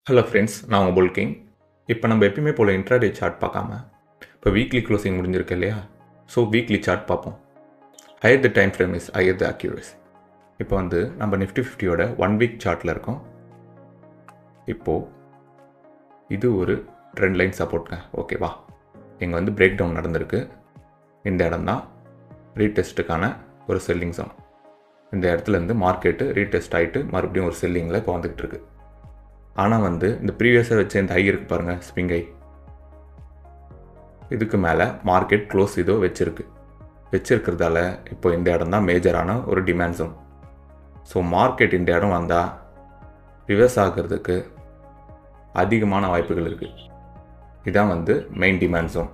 Hello friends, நான் உங்கள் புல் king. இப்போ நம்ம எப்பயுமே போல் இன்ட்ராடே சார்ட் பார்க்காம இப்போ வீக்லி க்ளோசிங் முடிஞ்சிருக்கு இல்லையா? ஸோ வீக்லி சார்ட் பார்ப்போம். Higher the time frame is higher the accuracy. இப்போ வந்து நம்ம நிஃப்டி 50யோட 1 வீக் சார்ட்டில் இருக்கோம். இப்போது இது ஒரு ட்ரெண்ட் லைன் சப்போர்ட்ங்க, ஓகேவா? இங்கே வந்து பிரேக் டவுன் நடந்திருக்கு. இந்த இடம் தான் ரீடெஸ்ட்டுக்கான ஒரு செல்லிங் ஜோன். இந்த இடத்துலேருந்து மார்க்கெட்டு ரீடெஸ்ட் ஆகிட்டு மறுபடியும் ஒரு செல்லிங்கில் இப்போ வந்துக்கிட்டு இருக்கு. ஆனால் வந்து இந்த ப்ரீவியஸாக வச்ச இந்த ஹை இருக்குது பாருங்கள், ஸ்விங் ஹை, இதுக்கு மேலே மார்க்கெட் க்ளோஸ் இதோ வச்சிருக்கிறதால இப்போ இந்த இடம் தான் மேஜரான ஒரு டிமாண்ட் ஜோன். ஸோ மார்க்கெட் இந்த இடம் வந்தால் ரிவர்ஸ் ஆகிறதுக்கு அதிகமான வாய்ப்புகள் இருக்குது. இதான் வந்து மெயின் டிமாண்ட் ஜோன்.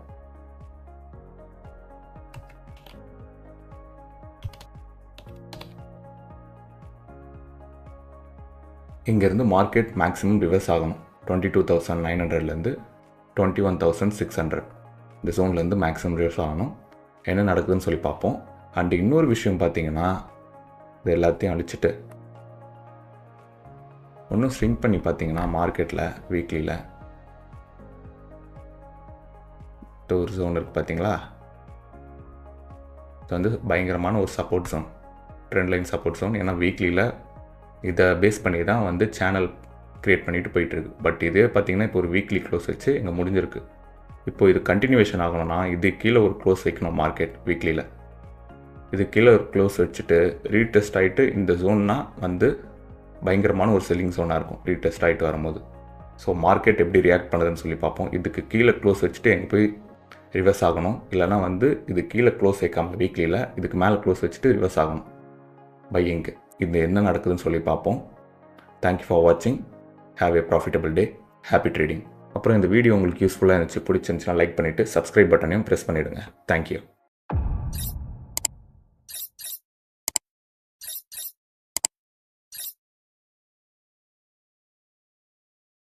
இங்கேருந்து மார்க்கெட் மேக்ஸிமம் ரிவர்ஸ் ஆகணும். 22,900லேருந்து 21,600 இந்த ஜோன்லேருந்து மேக்ஸிமம் ரிவர்ஸ் ஆகணும். என்ன நடக்குதுன்னு சொல்லி பார்ப்போம். அண்ட் இன்னொரு விஷயம் பார்த்தீங்கன்னா, இது எல்லாத்தையும் அழிச்சிட்டு ஒன்றும் ஸ்விங் பண்ணி பார்த்தீங்கன்னா மார்க்கெட்டில் வீக்லியில் ஒரு ஜோன் இருக்குது பார்த்தீங்களா? இது வந்து பயங்கரமான ஒரு support zone, trend line support zone. ஏன்னா வீக்லியில் இதை பேஸ் பண்ணி தான் வந்து சேனல் க்ரியேட் பண்ணிட்டு போயிட்டுருக்கு. பட் இதே பார்த்திங்கன்னா இப்போ ஒரு வீக்லி க்ளோஸ் வச்சு இங்கே முடிஞ்சிருக்கு. இப்போ இது கண்டினியூவேஷன் ஆகணும்னா இது கீழே ஒரு க்ளோஸ் வைக்கணும். மார்க்கெட் வீக்லியில் இது கீழே ஒரு க்ளோஸ் வச்சுட்டு ரீடெஸ்ட் ஆகிட்டு இந்த ஜோன்னா வந்து பயங்கரமான ஒரு செல்லிங் ஜோனாக இருக்கும் ரீடெஸ்ட் ஆகிட்டு வரும்போது. ஸோ மார்க்கெட் எப்படி ரியாக்ட் பண்ணுறதுன்னு சொல்லி பார்ப்போம். இதுக்கு கீழே க்ளோஸ் வச்சுட்டு எங்கே போய் ரிவர்ஸ் ஆகணும், இல்லைனா வந்து இது கீழே க்ளோஸ் வைக்காமல் வீக்லியில் இதுக்கு மேலே க்ளோஸ் வச்சுட்டு ரிவர்ஸ் ஆகணும் பையிங்க்கு. இது என்ன நடக்குதுன்னு சொல்லி பார்ப்போம். தேங்க்யூ ஃபார் வாட்சிங். Have A profitable day. Happy trading. அப்புறம் இந்த வீடியோ உங்களுக்கு யூஸ்ஃபுல்லாக இருந்துச்சு, பிடிச்சிருந்துச்சுன்னா லைக் பண்ணிவிட்டு சப்ஸ்கிரைப் பட்டனையும் ப்ரெஸ் பண்ணிவிடுங்க. தேங்க்யூ.